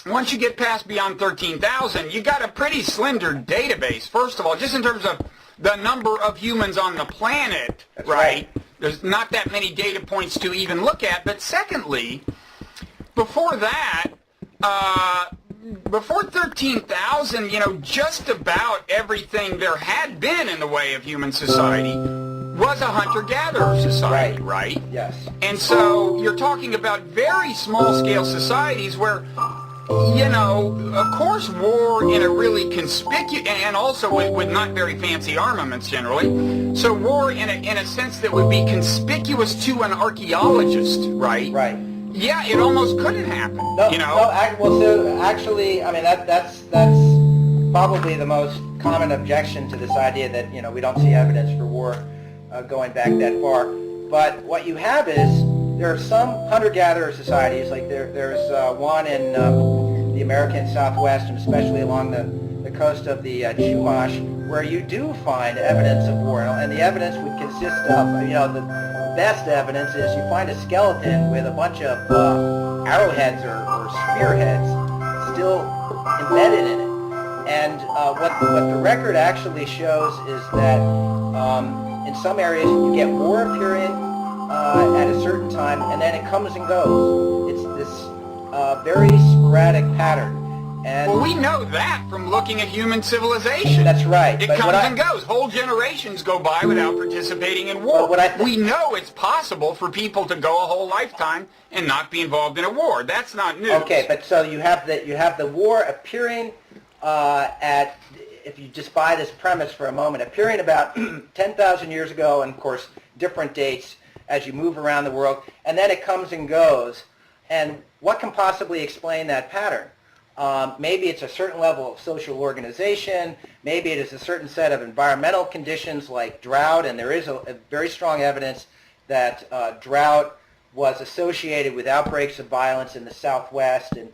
once you get past beyond 13,000, you got a pretty slender database, first of all, just in terms of the number of humans on the planet, right? There's not that many data points to even look at. But secondly, before that, before 13,000, just about everything there had been in the way of human society was a hunter-gatherer society, right? Yes. And so you're talking about very small-scale societies where, of course, war in a really conspicuous, and also with not very fancy armaments generally, so war in a sense that would be conspicuous to an archaeologist, right? Right. Yeah, it almost couldn't happen, Actually, I mean, that's probably the most common objection to this idea that, we don't see evidence for war going back that far. But what you have is, there are some hunter-gatherer societies, like there's one in the American Southwest, and especially along the coast of the Chumash, where you do find evidence of war. And the evidence would consist of, the best evidence is you find a skeleton with a bunch of arrowheads or spearheads still embedded in it. And what the record actually shows is that in some areas you get war appearing at a certain time, and then it comes and goes. It's this very sporadic pattern. And well, we know that from looking at human civilization. That's right. It comes and goes. Whole generations go by without participating in war. We know it's possible for people to go a whole lifetime and not be involved in a war. That's not news. Okay, but so you have the war appearing if you just buy this premise for a moment, appearing about 10,000 years ago, and of course different dates as you move around the world, and then it comes and goes. And what can possibly explain that pattern? Maybe it's a certain level of social organization. Maybe it is a certain set of environmental conditions like drought, and there is a very strong evidence that drought was associated with outbreaks of violence in the Southwest and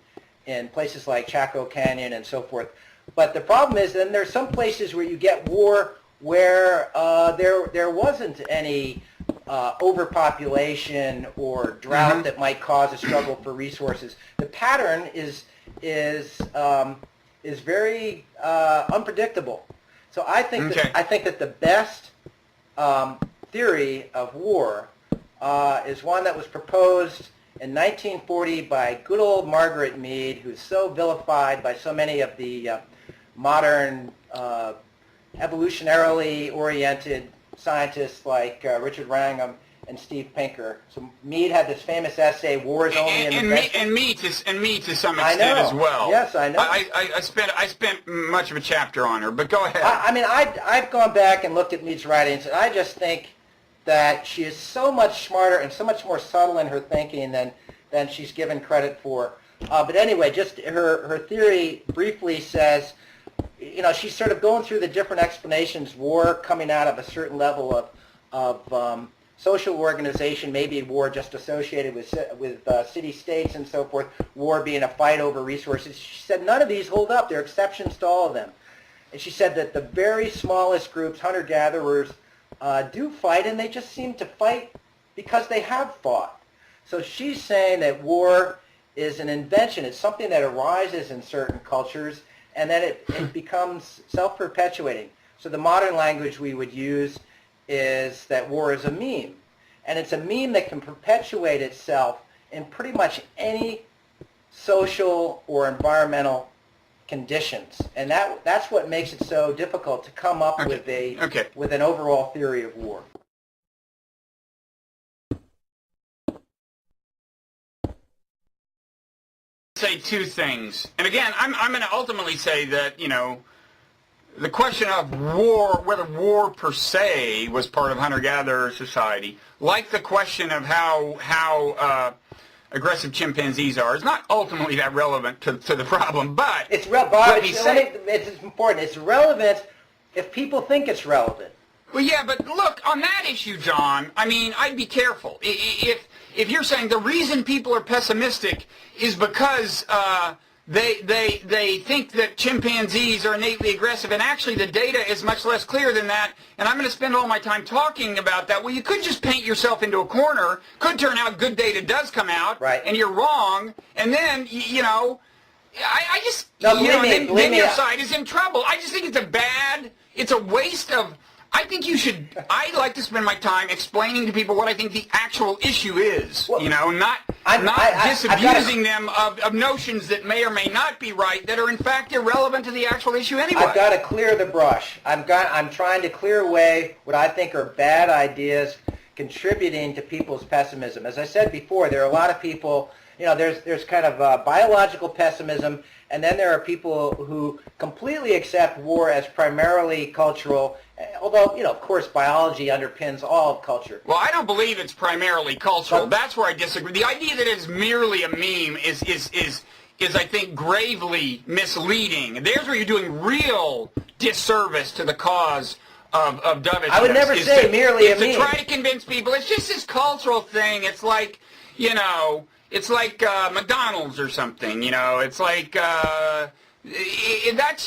in places like Chaco Canyon and so forth. But the problem is then there's some places where you get war where there wasn't any overpopulation or drought that might cause a struggle for resources. The pattern is very unpredictable. So I think that the best theory of war is one that was proposed in 1940 by good old Margaret Mead, who's so vilified by so many of the modern evolutionarily oriented scientists like Richard Wrangham and Steve Pinker. So Mead had this famous essay, "War is only in the best." And me to some extent as well. Yes, I know. I spent much of a chapter on her, but go ahead. I've gone back and looked at Mead's writings, and I just think that she is so much smarter and so much more subtle in her thinking than she's given credit for. But anyway, just her theory briefly says, she's sort of going through the different explanations, war coming out of a certain level of social organization, maybe war just associated with city-states and so forth, war being a fight over resources. She said none of these hold up. There are exceptions to all of them. And she said that the very smallest groups, hunter-gatherers, do fight, and they just seem to fight because they have fought. So she's saying that war is an invention. It's something that arises in certain cultures, and then it becomes self-perpetuating. So the modern language we would use is that war is a meme. And it's a meme that can perpetuate itself in pretty much any social or environmental conditions. And that's what makes it so difficult to come up with an overall theory of war. Say two things. And again, I'm going to ultimately say that, the question of war, whether war per se was part of hunter-gatherer society, like the question of how aggressive chimpanzees are, is not ultimately that relevant to the problem. But it's important. It's relevant if people think it's relevant. Well, yeah, but look, on that issue, John, I'd be careful. If you're saying the reason people are pessimistic is because they think that chimpanzees are innately aggressive, and actually the data is much less clear than that, and I'm going to spend all my time talking about that. Well, you could just paint yourself into a corner. Could turn out good data does come out, right, and you're wrong, and then, I just, No, you know, believe me, then your side is in trouble. I just think it's a waste of, I think you should, I like to spend my time explaining to people what I think the actual issue is, Well, you know, not disabusing them of notions that may or may not be right that are in fact irrelevant to the actual issue anyway. I've got to clear the brush. I'm trying to clear away what I think are bad ideas contributing to people's pessimism. As I said before, there are a lot of people, you know, there's kind of biological pessimism, and then there are people who completely accept war as primarily cultural, although, you know, of course, biology underpins all of culture. Well, I don't believe it's primarily cultural. That's where I disagree. The idea that it's merely a meme is I think, gravely misleading. There's where you're doing real disservice to the cause of dovishness. I would never say merely a meme. To try to convince people, it's just this cultural thing. It's like, you know, it's like McDonald's or something, you know. It's like, that's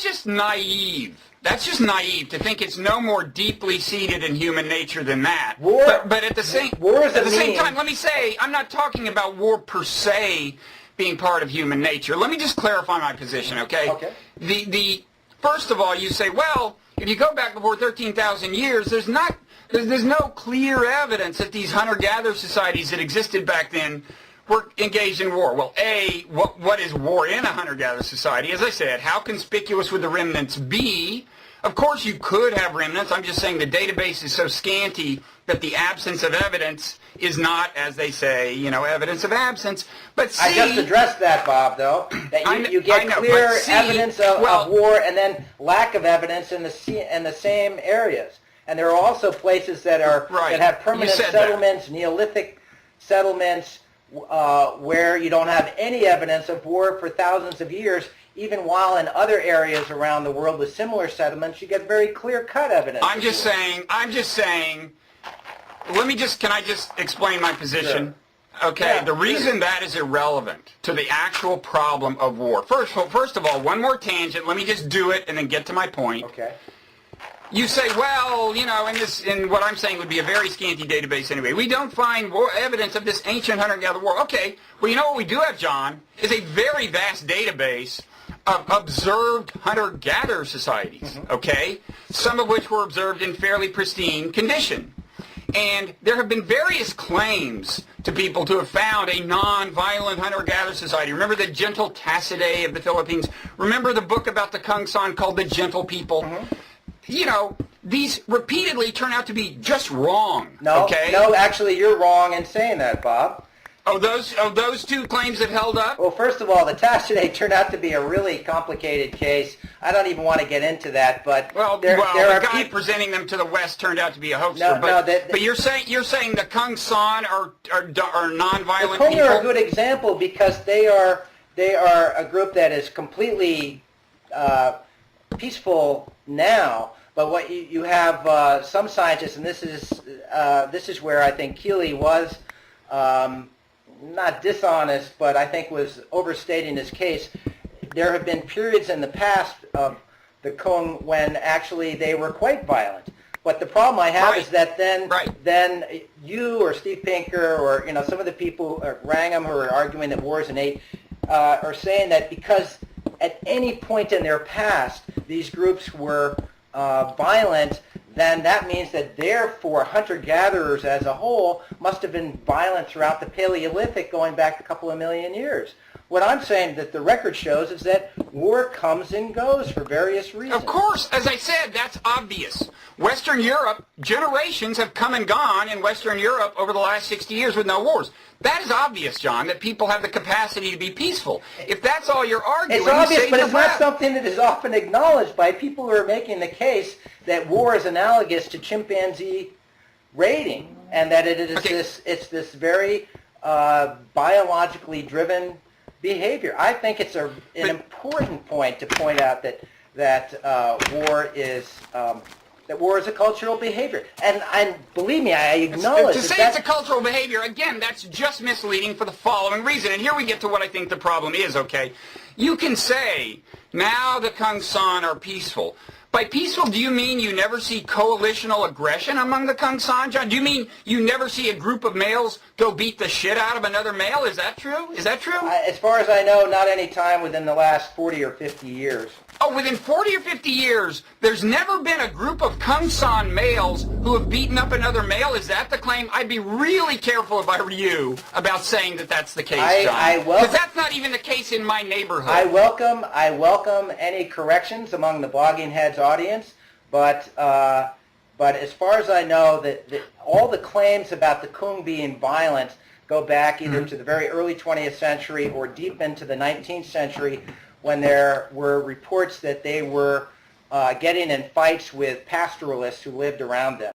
just naive. That's just naive to think it's no more deeply seated in human nature than that. War, but at the same time, let me say, I'm not talking about war per se being part of human nature. Let me just clarify my position, okay? Okay. First of all, you say, well, if you go back before 13,000 years, there's no clear evidence that these hunter-gatherer societies that existed back then were engaged in war. Well, A, what is war in a hunter-gatherer society? As I said, how conspicuous would the remnants be? Of course you could have remnants. I'm just saying the database is so scanty that the absence of evidence is not, as they say, you know, evidence of absence. But C, I just addressed that, Bob, though, that you get clear evidence of war and then lack of evidence in the same areas. And there are also places that have permanent settlements, Neolithic settlements, where you don't have any evidence of war for thousands of years, even while in other areas around the world with similar settlements, you get very clear-cut evidence. I'm just saying, can I just explain my position? Sure. Okay, yeah, the reason that is irrelevant to the actual problem of war. First of all, one more tangent, let me just do it and then get to my point. Okay. You say, well, you know, in what I'm saying would be a very scanty database anyway. We don't find evidence of this ancient hunter-gatherer war. Okay, well, you know what we do have, John, is a very vast database of observed hunter-gatherer societies, okay, some of which were observed in fairly pristine condition. And there have been various claims to people to have found a non-violent hunter-gatherer society. Remember the gentle Tassidae of the Philippines? Remember the book about the Kung San called The Gentle People? You know, these repeatedly turn out to be just wrong. No, okay? No, actually, you're wrong in saying that, Bob. Oh, those two claims that held up? Well, first of all, the Tassidae turned out to be a really complicated case. I don't even want to get into that, but the guy presenting them to the West turned out to be a hoaxer. But you're saying the Kung San are non-violent people? The Kung are a good example because they are a group that is completely peaceful now. But what you have some scientists, and this is where I think Keeley was not dishonest, but I think was overstating his case. There have been periods in the past of the Kung when actually they were quite violent. But the problem I have is that then you or Steve Pinker or some of the people, Wrangham, who are arguing that war is innate, are saying that because at any point in their past these groups were violent, then that means that therefore hunter-gatherers as a whole must have been violent throughout the Paleolithic going back a couple of million years. What I'm saying that the record shows is that war comes and goes for various reasons. Of course, as I said, that's obvious. Western Europe, generations have come and gone in Western Europe over the last 60 years with no wars. That is obvious, John, that people have the capacity to be peaceful. If that's all you're arguing, it's obvious, but it's not something that is often acknowledged by people who are making the case that war is analogous to chimpanzee raiding, and that it is this very biologically driven behavior. I think it's an important point to point out that war is a cultural behavior, and believe me, I acknowledge to say it's a cultural behavior. Again, that's just misleading for the following reason, and here we get to what I think the problem is. Okay, you can say now the Kung San are peaceful, By peaceful, do you mean you never see coalitional aggression among the Kung San, John? Do you mean you never see a group of males go beat the shit out of another male? Is that true? Is that true? As far as I know, not any time within the last 40 or 50 years. Oh, within 40 or 50 years, there's never been a group of Kung San males who have beaten up another male? Is that the claim? I'd be really careful if I were you about saying that that's the case, John. Because that's not even the case in my neighborhood. I welcome any corrections among the Bloggingheads audience, but as far as I know, all the claims about the Kung being violent go back either to the very early 20th century or deep into the 19th century, when there were reports that they were getting in fights with pastoralists who lived around them.